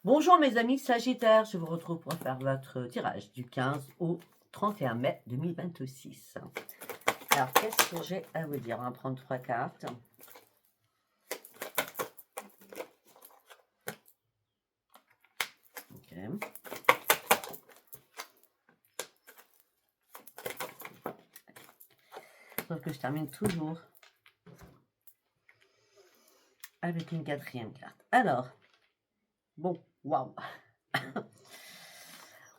Bonjour mes amis Sagittaires, je vous retrouve pour faire votre tirage du 15 au 31 mai 2026. Alors, qu'est-ce que j'ai à vous dire? On va prendre 3 cartes. Ok. Sauf que je termine toujours avec une 4e carte. Alors, bon, waouh.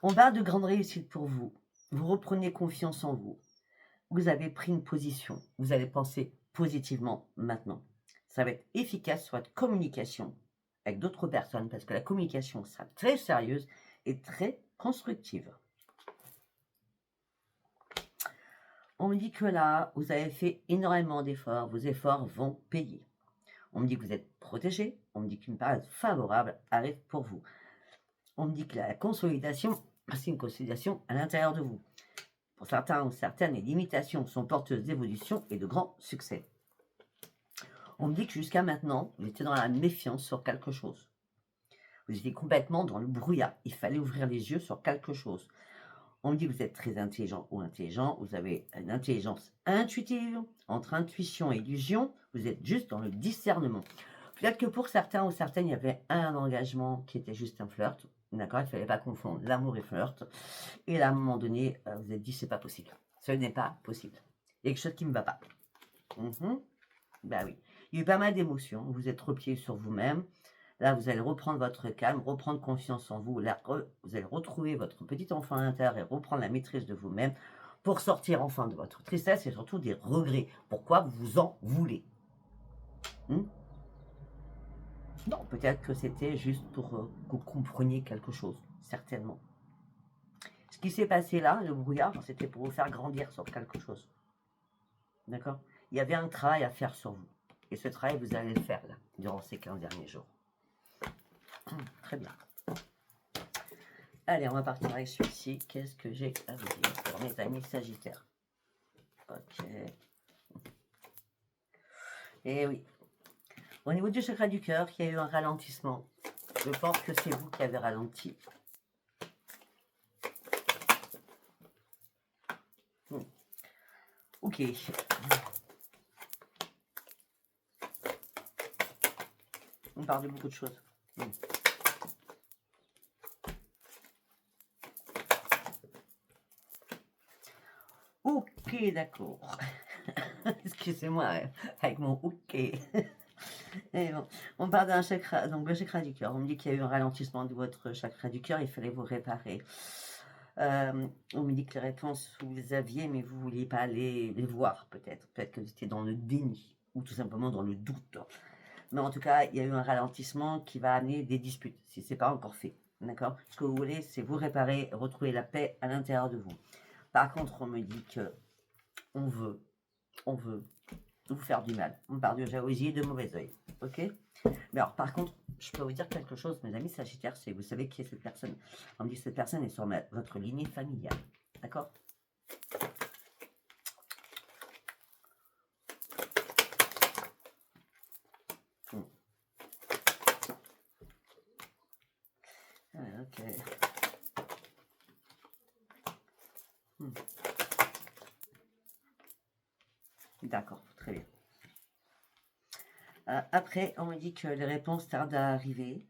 On parle de grande réussite pour vous. Vous reprenez confiance en vous. Vous avez pris une position. Vous allez penser positivement maintenant. Ça va être efficace sur votre communication avec d'autres personnes parce que la communication sera très sérieuse et très constructive. On me dit que là, vous avez fait énormément d'efforts. Vos efforts vont payer. On me dit que vous êtes protégé. On me dit qu'une période favorable arrive pour vous. On me dit que la consolidation, c'est une consolidation à l'intérieur de vous. Pour certains ou certaines, les limitations sont porteuses d'évolution et de grands succès. On me dit que jusqu'à maintenant, vous étiez dans la méfiance sur quelque chose. Vous étiez complètement dans le brouillard. Il fallait ouvrir les yeux sur quelque chose. On me dit que vous êtes très intelligent ou intelligent. Vous avez une intelligence intuitive. Entre intuition et illusion, vous êtes juste dans le discernement. Peut-être que pour certains ou certaines, il y avait un engagement qui était juste un flirt. D'accord, il ne fallait pas confondre l'amour et flirt. Et là, à un moment donné, vous vous êtes dit, c'est pas possible. Ce n'est pas possible. Il y a quelque chose qui ne va pas. Ben oui. Il y a eu pas mal d'émotions. Vous êtes replié sur vous-même. Là, vous allez reprendre votre calme, reprendre confiance en vous. Là, vous allez retrouver votre petit enfant à l'intérieur et reprendre la maîtrise de vous-même pour sortir enfin de votre tristesse et surtout des regrets. Pourquoi vous vous en voulez? Non, peut-être que c'était juste pour que vous compreniez quelque chose, certainement. Ce qui s'est passé là, le brouillard, c'était pour vous faire grandir sur quelque chose. D'accord? Il y avait un travail à faire sur vous. Et ce travail, vous allez le faire là, durant ces 15 derniers jours. Très bien. Allez, on va partir avec celui-ci. Qu'est-ce que j'ai à vous dire pour mes amis Sagittaires? Ok. Et oui. Au niveau du chakra du cœur, il y a eu un ralentissement. Je pense que c'est vous qui avez ralenti. Ok. On parle de beaucoup de choses. Ok, d'accord. Excusez-moi, avec mon ok. Et bon, on parle d'un chakra, donc le chakra du cœur. On me dit qu'il y a eu un ralentissement de votre chakra du cœur, il fallait vous réparer. On me dit que les réponses vous les aviez, mais vous ne vouliez pas les voir, peut-être. Peut-être que vous étiez dans le déni, ou tout simplement dans le doute. Mais en tout cas, il y a eu un ralentissement qui va amener des disputes, si ce n'est pas encore fait. D'accord? Ce que vous voulez, c'est vous réparer, retrouver la paix à l'intérieur de vous. Par contre, on me dit que on veut vous faire du mal. On parle de jalousie et de mauvais oeil. Ok? Mais alors, par contre, je peux vous dire quelque chose, mes amis Sagittaires, c'est vous savez qui est cette personne. On me dit que cette personne est sur votre lignée familiale. D'accord? Ok. D'accord, très bien. Après, on me dit que les réponses tardent à arriver.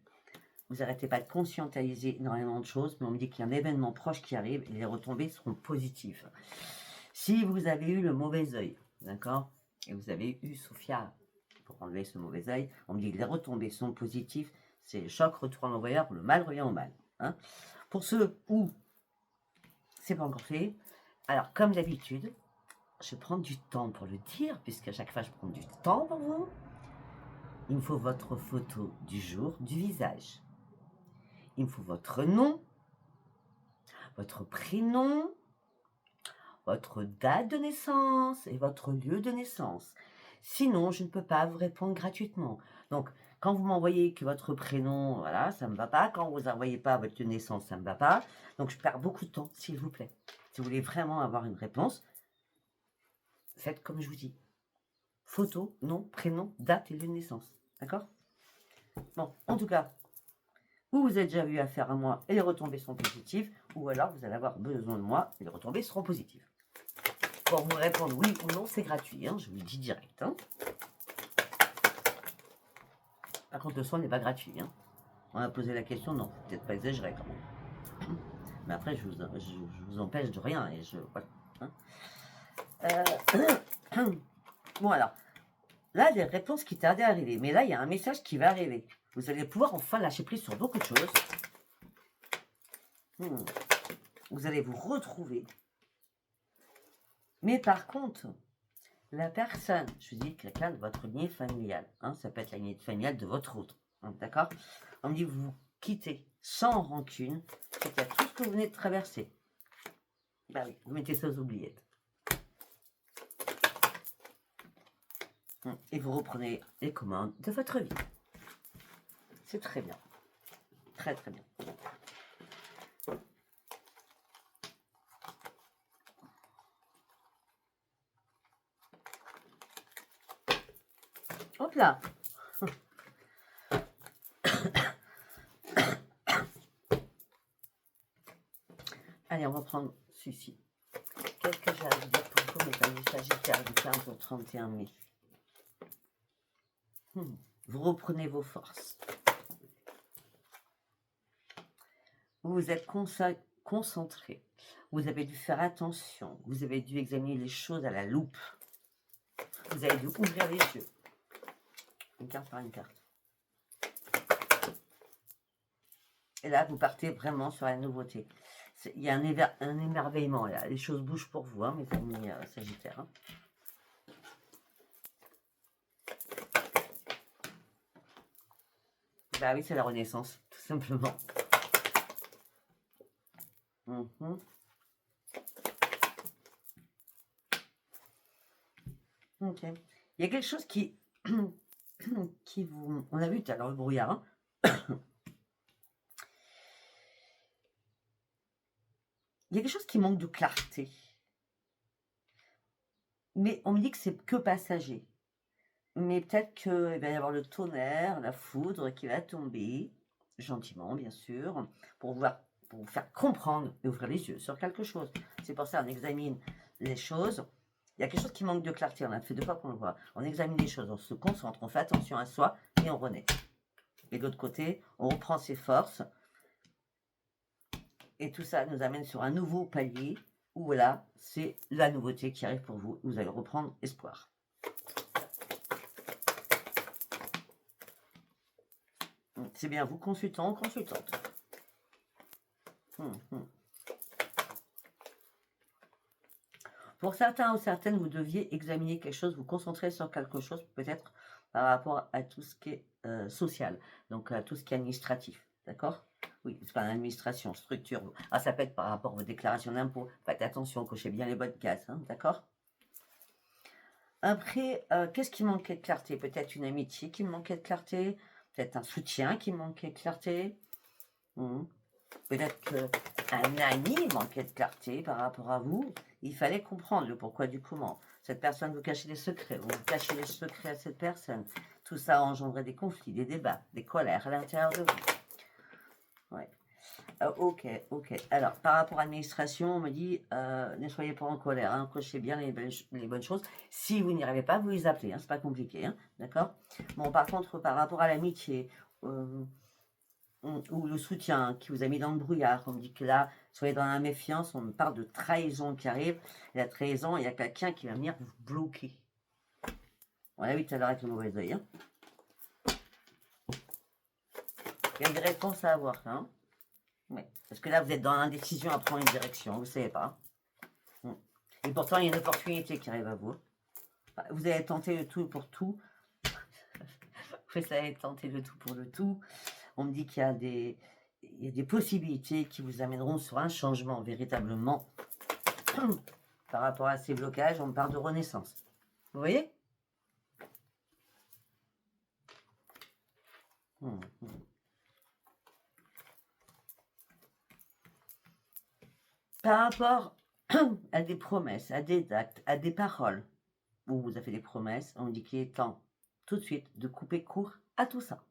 Vous n'arrêtez pas de conscientiser énormément de choses, mais on me dit qu'il y a un événement proche qui arrive et les retombées seront positives. Si vous avez eu le mauvais œil, d'accord, et vous avez eu Sophia pour enlever ce mauvais œil, on me dit que les retombées sont positives, c'est le choc retourne au meilleur, le mal revient au mal. Hein. Pour ceux où c'est pas encore fait, alors comme d'habitude, je vais prendre du temps pour le dire, puisque à chaque fois je prends du temps pour vous. Il me faut votre photo du jour, du visage. Il me faut votre nom, votre prénom, votre date de naissance et votre lieu de naissance. Sinon, je ne peux pas vous répondre gratuitement. Donc, quand vous m'envoyez que votre prénom, voilà, ça ne me va pas. Quand vous n'envoyez pas votre lieu de naissance, ça ne me va pas. Donc, je perds beaucoup de temps, s'il vous plaît. Si vous voulez vraiment avoir une réponse, faites comme je vous dis. Photo, nom, prénom, date et lieu de naissance. D'accord? Bon, en tout cas, ou vous avez déjà eu affaire à moi et les retombées sont positives, ou alors vous allez avoir besoin de moi et les retombées seront positives. Pour vous répondre oui ou non, c'est gratuit, hein, je vous le dis direct. Hein. Par contre, le soin n'est pas gratuit. Hein. On a posé la question, non, peut-être pas exagéré quand même. Mais après, je vous empêche de rien et je. Voilà. Hein. Bon, alors, là, des réponses qui tardaient à arriver. Mais là, il y a un message qui va arriver. Vous allez pouvoir enfin lâcher prise sur beaucoup de choses. Vous allez vous retrouver. Mais par contre, la personne, je vous dis quelqu'un de votre lignée familiale, hein, ça peut être la lignée familiale de votre autre, hein, d'accord? On me dit vous quittez sans rancune, c'est à tout ce que vous venez de traverser. Bah oui, vous mettez ça aux oubliettes. Et vous reprenez les commandes de votre vie. C'est très bien. Très très bien. Hop là. Allez, on va prendre celui-ci. Qu'est-ce que j'ai à vous dire pour vous, mes amis Sagittaires, du 15 au 31 mai? Vous reprenez vos forces. Vous vous êtes concentré. Vous avez dû faire attention. Vous avez dû examiner les choses à la loupe. Vous avez dû ouvrir les yeux. Une carte par une carte. Et là, vous partez vraiment sur la nouveauté. Il y a un émerveillement là. Les choses bougent pour vous, hein, mes amis Sagittaires. Hein. Bah oui, c'est la renaissance, tout simplement. Ok. Il y a quelque chose qui vous... On a vu tout à l'heure le brouillard. Hein. Il y a quelque chose qui manque de clarté. Mais on me dit que c'est que passager. Mais peut-être qu'il va y avoir le tonnerre, la foudre qui va tomber, gentiment bien sûr, pour vous faire comprendre et ouvrir les yeux sur quelque chose. C'est pour ça qu'on examine les choses. Il y a quelque chose qui manque de clarté, on a fait 2 fois qu'on le voit. On examine les choses, on se concentre, on fait attention à soi et on renaît. Et de l'autre côté, on reprend ses forces. Et tout ça nous amène sur un nouveau palier où voilà, c'est la nouveauté qui arrive pour vous. Vous allez reprendre espoir. C'est bien vous, consultant ou consultante. Pour certains ou certaines, vous deviez examiner quelque chose, vous concentrer sur quelque chose, peut-être par rapport à tout ce qui est social, donc à tout ce qui est administratif, d'accord? Oui, c'est pas l'administration, structure. Ah, ça peut être par rapport à vos déclarations d'impôts. Faites attention, cochez bien les bonnes cases, hein, d'accord? Après, qu'est-ce qui manquait de clarté? Peut-être une amitié qui manquait de clarté, peut-être un soutien qui manquait de clarté. Peut-être qu'un ami manquait de clarté par rapport à vous. Il fallait comprendre le pourquoi du comment. Cette personne vous cachez des secrets, vous cachez les secrets à cette personne. Tout ça a engendré des conflits, des débats, des colères à l'intérieur de vous. Ouais. Ok. Alors, par rapport à l'administration, on me dit, ne soyez pas en colère, hein, cochez bien les bonnes choses. Si vous n'y arrivez pas, vous les appelez, hein, c'est pas compliqué, hein, d'accord? Bon, par contre, par rapport à l'amitié, ou le soutien qui vous a mis dans le brouillard, on me dit que là, soyez dans la méfiance, on me parle de trahison qui arrive. Et la trahison, il y a quelqu'un qui va venir vous bloquer. On l'a vu tout à l'heure avec le mauvais oeil. Hein. Il y a des réponses à avoir, hein. Oui. Parce que là, vous êtes dans l'indécision à prendre une direction, vous ne savez pas. Et pourtant, il y a une opportunité qui arrive à vous. Vous allez tenter le tout pour tout. Vous allez tenter le tout pour le tout. On me dit qu'il y a des possibilités qui vous amèneront sur un changement véritablement. Par rapport à ces blocages, on parle de renaissance. Vous voyez? Par rapport à des promesses, à des actes, à des paroles, où vous avez des promesses, on dit qu'il est temps tout de suite de couper court à tout ça.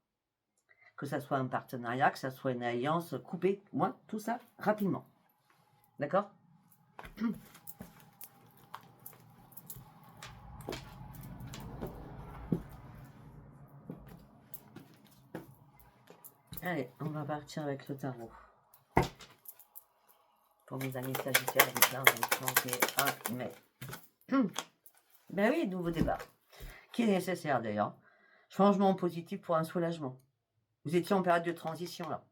que ça soit un partenariat, que ça soit une alliance, coupez, moi, tout ça, rapidement. D'accord? Allez, on va partir avec le tarot. Pour mes amis sagittaires, du 15 au 31 mai. Ben oui, nouveau débat. Qui est nécessaire d'ailleurs. Changement positif pour un soulagement. Vous étiez en période de transition là.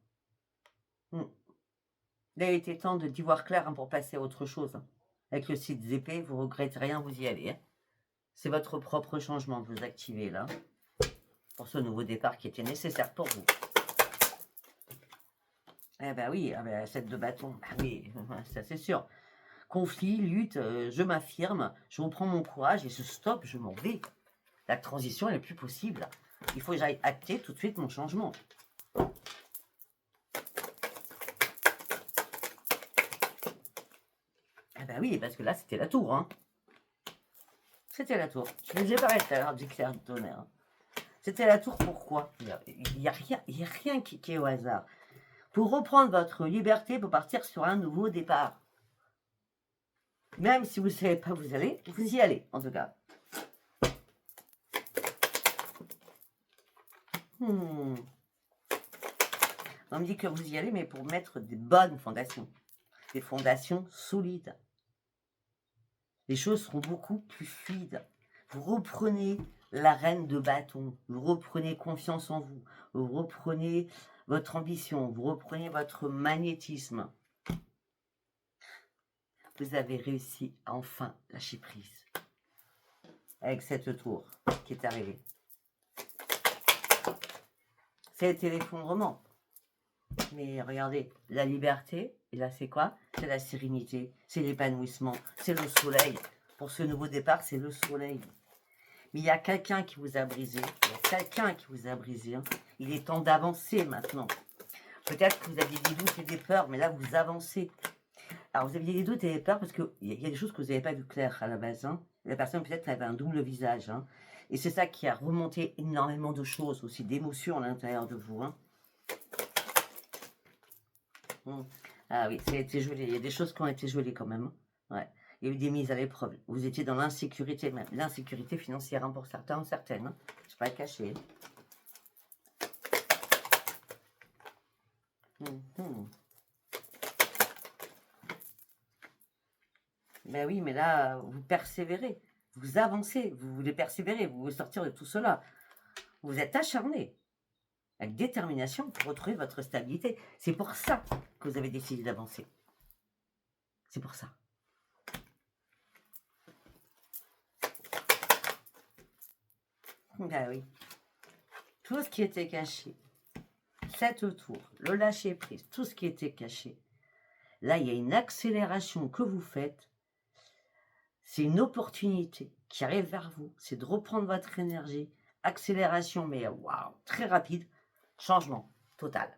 Il a été temps d'y voir clair pour passer à autre chose. Avec le site épées, vous ne regrettez rien, vous y allez. C'est votre propre changement que vous activez là. Pour ce nouveau départ qui était nécessaire pour vous. Eh ben oui, 7 de bâton. Ah oui, ça c'est sûr. Conflit, lutte, je m'affirme, je reprends mon courage et je stoppe, je m'en vais. La transition n'est plus possible. Il faut que j'aille acter tout de suite mon changement. Ah ben oui, parce que là, c'était la tour. Hein. C'était la tour. Je les ai pas tout à l'heure du clair de tonnerre. C'était la tour, pourquoi? Il n'y a rien qui est au hasard. Pour reprendre votre liberté, pour partir sur un nouveau départ. Même si vous ne savez pas où vous allez, vous y allez, en tout cas. On me dit que vous y allez, mais pour mettre des bonnes fondations. Des fondations solides. Les choses seront beaucoup plus fluides. Vous reprenez la reine de bâton. Vous reprenez confiance en vous. Vous reprenez votre ambition. Vous reprenez votre magnétisme. Vous avez réussi à enfin lâcher prise. Avec cette tour qui est arrivée. C'est l'effondrement. Mais regardez, la liberté, et là c'est quoi? C'est la sérénité, c'est l'épanouissement, c'est le soleil. Pour ce nouveau départ, c'est le soleil. Mais il y a quelqu'un qui vous a brisé. Hein. Il est temps d'avancer maintenant. Peut-être que vous aviez des doutes et des peurs, mais là vous avancez. Alors vous aviez des doutes et des peurs parce qu'il y a des choses que vous n'avez pas vu claires à la base. Hein. La personne peut-être avait un double visage. Hein. Et c'est ça qui a remonté énormément de choses, aussi d'émotions à l'intérieur de vous. Hein. Ah oui, ça a été gelé. Il y a des choses qui ont été gelées quand même. Ouais. Il y a eu des mises à l'épreuve. Vous étiez dans l'insécurité même. L'insécurité financière hein, pour certains, certaines. Hein. Je ne vais pas le cacher. Ben oui, mais là, vous persévérez. Vous avancez. Vous voulez persévérer. Vous voulez sortir de tout cela. Vous êtes acharné. Avec détermination pour retrouver votre stabilité. C'est pour ça que vous avez décidé d'avancer. C'est pour ça. Ben oui. Tout ce qui était caché, cette tour, le lâcher prise, tout ce qui était caché. Là, il y a une accélération que vous faites. C'est une opportunité qui arrive vers vous. C'est de reprendre votre énergie. Accélération, mais waouh, très rapide. Changement total.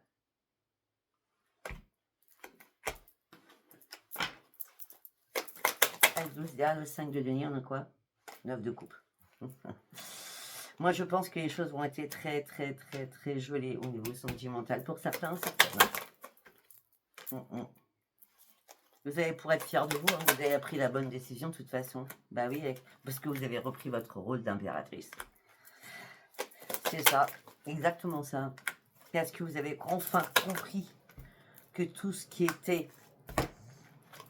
Le 5 de denier, on a quoi? 9 de coupe. Moi, je pense que les choses vont être très, très, très, très gelées au niveau sentimental. Pour certains, certaines. Vous allez pour être fier de vous, hein, vous avez pris la bonne décision de toute façon. Bah oui, parce que vous avez repris votre rôle d'impératrice. C'est ça, exactement ça. Est-ce que vous avez enfin compris que tout ce qui était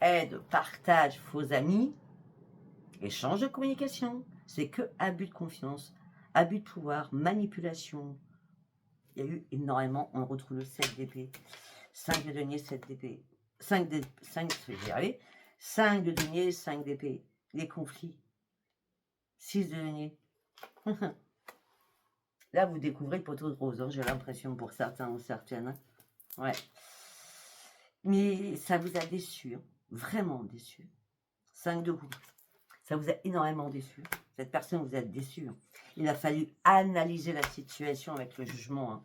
aide, partage, faux amis, échange de communication, c'est que abus de confiance, abus de pouvoir, manipulation. Il y a eu énormément, on retrouve le 7 d'épée, 5 de denier, 7 d'épée, 5 de denier, 5 d'épée, les conflits, 6 de denier. Là, vous découvrez le poteau de rose, hein, j'ai l'impression pour certains ou certaines. Ouais. Mais ça vous a déçu, hein, vraiment déçu. 5 de coupe. Ça vous a énormément déçu. Cette personne vous a déçu. Hein. Il a fallu analyser la situation avec le jugement. Hein.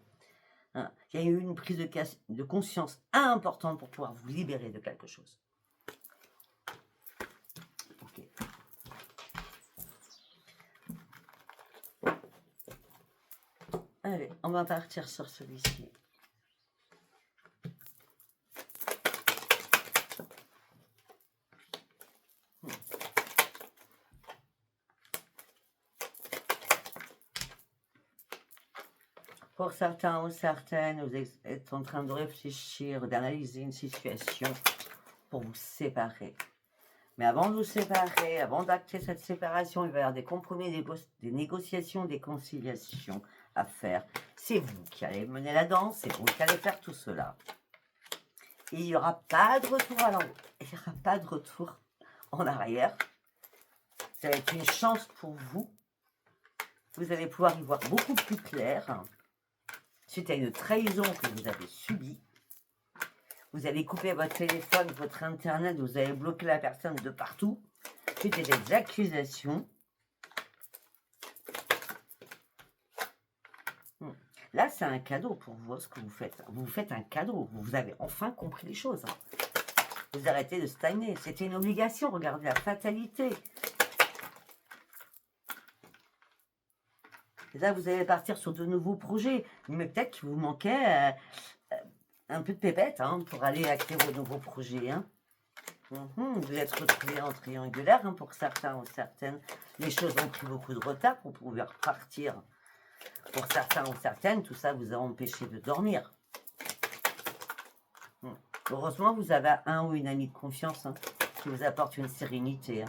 Hein. Il y a eu une prise de conscience importante pour pouvoir vous libérer de quelque chose. Ok. Allez, on va partir sur celui-ci. Pour certains ou certaines, vous êtes en train de réfléchir, d'analyser une situation pour vous séparer. Mais avant de vous séparer, avant d'acter cette séparation, il va y avoir des compromis, des négociations, des conciliations à faire. C'est vous qui allez mener la danse, c'est vous qui allez faire tout cela. Et il n'y aura pas de retour à l'envers, il n'y aura pas de retour en arrière. Ça va être une chance pour vous. Vous allez pouvoir y voir beaucoup plus clair. Suite à une trahison que vous avez subie, vous allez couper votre téléphone, votre internet, vous allez bloquer la personne de partout. Suite à des accusations. Là, c'est un cadeau pour vous, ce que vous faites. Vous faites un cadeau. Vous avez enfin compris les choses. Vous arrêtez de stagner. C'était une obligation. Regardez la fatalité. Et là, vous allez partir sur de nouveaux projets. Mais peut-être qu'il vous manquait un peu de pépette pour aller acter vos nouveaux projets. Vous êtes retrouvés en triangulaire pour certains ou certaines. Les choses ont pris beaucoup de retard pour pouvoir partir. Pour certains ou certaines, tout ça vous a empêché de dormir. Heureusement, vous avez un ou une amie de confiance qui vous apporte une sérénité.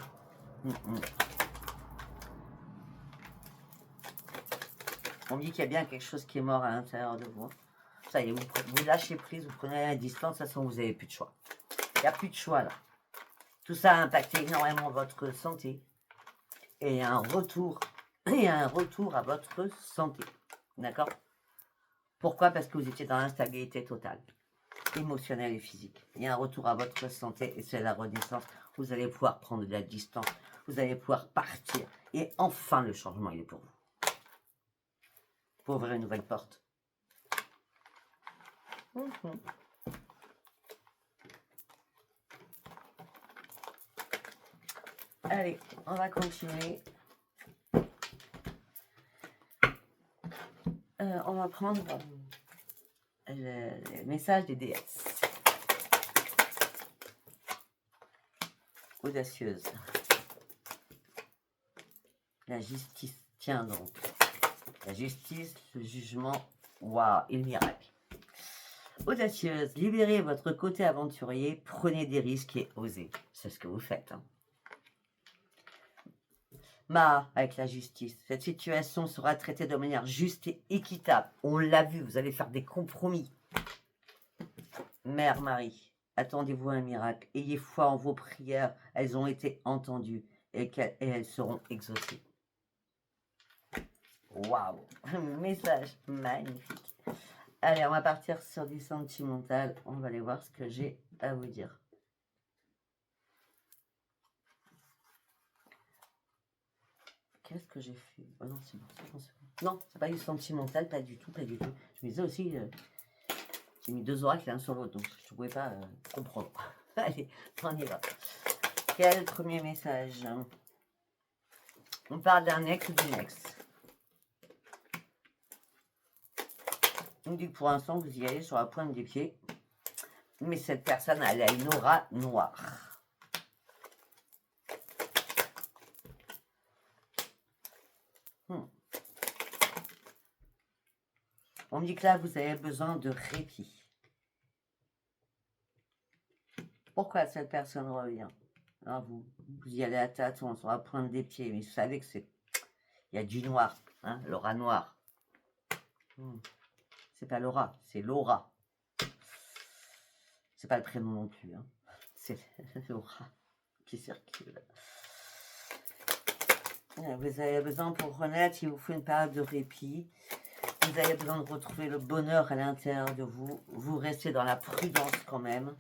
On me dit qu'il y a bien quelque chose qui est mort à l'intérieur de vous. Ça y est, vous lâchez prise, vous prenez la distance, de toute façon, vous n'avez plus de choix. Il n'y a plus de choix là. Tout ça a impacté énormément votre santé. Et il y a un retour à votre santé. D'accord? Pourquoi? Parce que vous étiez dans l'instabilité totale, émotionnelle et physique. Il y a un retour à votre santé et c'est la renaissance. Vous allez pouvoir prendre de la distance. Vous allez pouvoir partir. Et enfin, le changement, il est pour vous. Pour ouvrir une nouvelle porte. Allez, on va continuer. On va prendre le message des déesses. Audacieuse. La justice. Tiens donc. La justice, le jugement, waouh, et le miracle. Audacieuse, libérez votre côté aventurier, prenez des risques et osez. C'est ce que vous faites. Avec la justice. Cette situation sera traitée de manière juste et équitable. On l'a vu, vous allez faire des compromis. Mère Marie, attendez-vous à un miracle. Ayez foi en vos prières. Elles ont été entendues et elles seront exaucées. Waouh, message magnifique. Allez, on va partir sur du sentimental. On va aller voir ce que j'ai à vous dire. Qu'est-ce que j'ai fait? Oh non, c'est bon, c'est bon, c'est bon. Non, c'est pas du sentimental, pas du tout, pas du tout. Je me disais aussi, j'ai mis deux oracles l'un sur l'autre, donc je ne pouvais pas comprendre. Allez, on y va. Quel premier message? On parle d'un ex ou d'une ex. On dit que pour l'instant, vous y allez sur la pointe des pieds. Mais cette personne, elle a une aura noire. On me dit que là, vous avez besoin de répit. Pourquoi cette personne revient? Alors vous y allez à tâtons sur la pointe des pieds, mais vous savez que c'est... Il y a du noir, l'aura noire. C'est pas l'aura, c'est l'aura. C'est pas le prénom non plus, c'est l'aura qui circule. Vous avez besoin pour renaître, il vous faut une période de répit. Vous avez besoin de retrouver le bonheur à l'intérieur de vous. Vous restez dans la prudence quand même.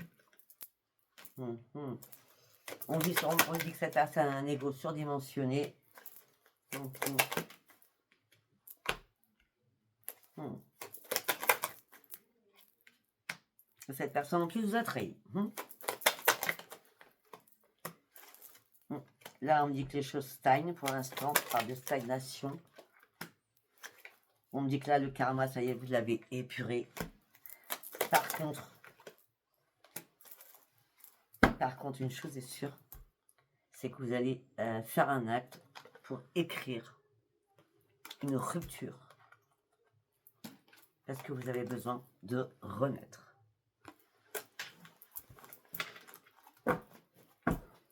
On dit que cette personne a un ego surdimensionné. Cette personne en plus vous a trahi. Là, on me dit que les choses stagnent pour l'instant, par de stagnation. On me dit que là, le karma, ça y est, vous l'avez épuré. Par contre, une chose est sûre, c'est que vous allez faire un acte pour écrire une rupture. Parce que vous avez besoin de renaître.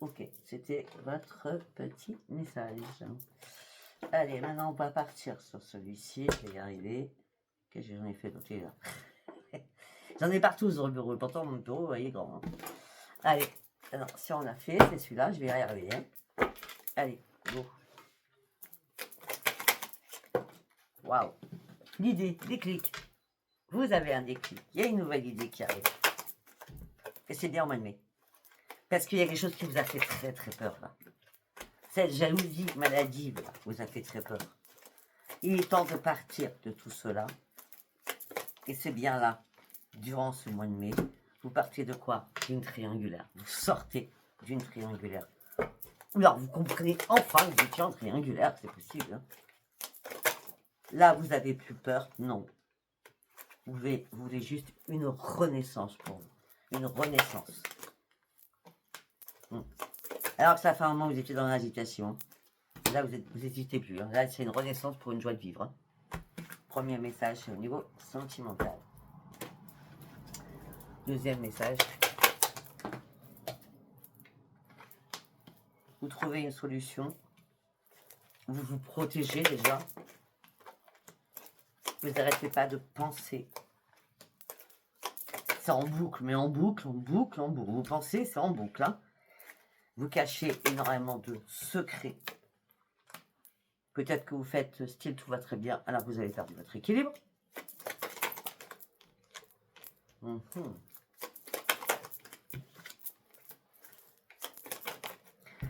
Ok, c'était votre petit message. Allez, maintenant on va partir sur celui-ci. Je vais y arriver. Qu'est-ce que j'en ai fait d'autre là? J'en ai partout sur le bureau. Pourtant, mon bureau il est grand. Hein. Allez, alors, si on a fait, c'est celui-là. Je vais y arriver. Hein. Allez, go. Waouh. L'idée, déclic. Vous avez un déclic. Il y a une nouvelle idée qui arrive. Et c'est bien au mois de mai. Parce qu'il y a quelque chose qui vous a fait très très peur là. Cette jalousie maladive là, vous a fait très peur. Il est temps de partir de tout cela. Et c'est bien là, durant ce mois de mai, vous partez de quoi? D'une triangulaire. Vous sortez d'une triangulaire. Ou alors vous comprenez enfin que vous étiez en triangulaire, c'est possible. Hein. Là, vous avez plus peur? Non. Vous voulez juste une renaissance pour vous. Une renaissance. Alors que ça fait un moment que vous étiez dans l'agitation. Là, vous n'hésitez plus. Hein. Là, c'est une renaissance pour une joie de vivre. Hein. Premier message, c'est au niveau sentimental. Deuxième message. Vous trouvez une solution. Vous vous protégez déjà. Vous n'arrêtez pas de penser. C'est en boucle, mais en boucle, en boucle, en boucle. Vous pensez, c'est en boucle. Hein. Vous cachez énormément de secrets. Peut-être que vous faites style tout va très bien, alors vous avez perdu votre équilibre.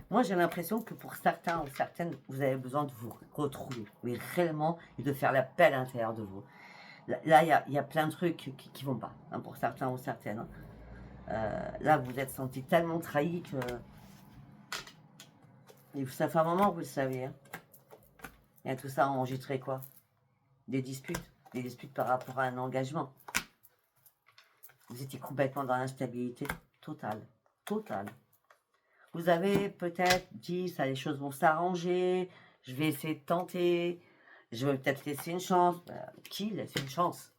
Moi, j'ai l'impression que pour certains ou certaines, vous avez besoin de vous retrouver, mais réellement, et de faire l'appel à l'intérieur de vous. Là, il y a plein de trucs qui vont pas, hein, pour certains ou certaines. Hein. Là, vous vous êtes senti tellement trahi que... Et ça fait un moment que vous le savez. Hein. Il y a tout ça enregistré quoi? Des disputes par rapport à un engagement. Vous étiez complètement dans l'instabilité totale. Totale. Vous avez peut-être dit, ça, les choses vont s'arranger, je vais essayer de tenter, je vais peut-être laisser une chance. Qui laisse une chance?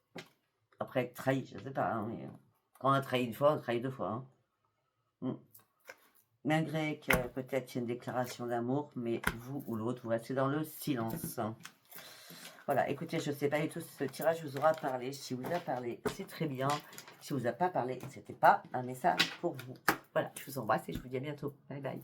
Après être trahi, je ne sais pas. Hein, mais quand on a trahi une fois, on trahit deux fois. Hein. Malgré que peut-être il y a une déclaration d'amour, mais vous ou l'autre, vous restez dans le silence. Voilà, écoutez, je ne sais pas du tout si ce tirage vous aura parlé. Si vous a parlé, c'est très bien. Si vous a pas parlé, c'était pas un message pour vous. Voilà, je vous embrasse et je vous dis à bientôt. Bye bye.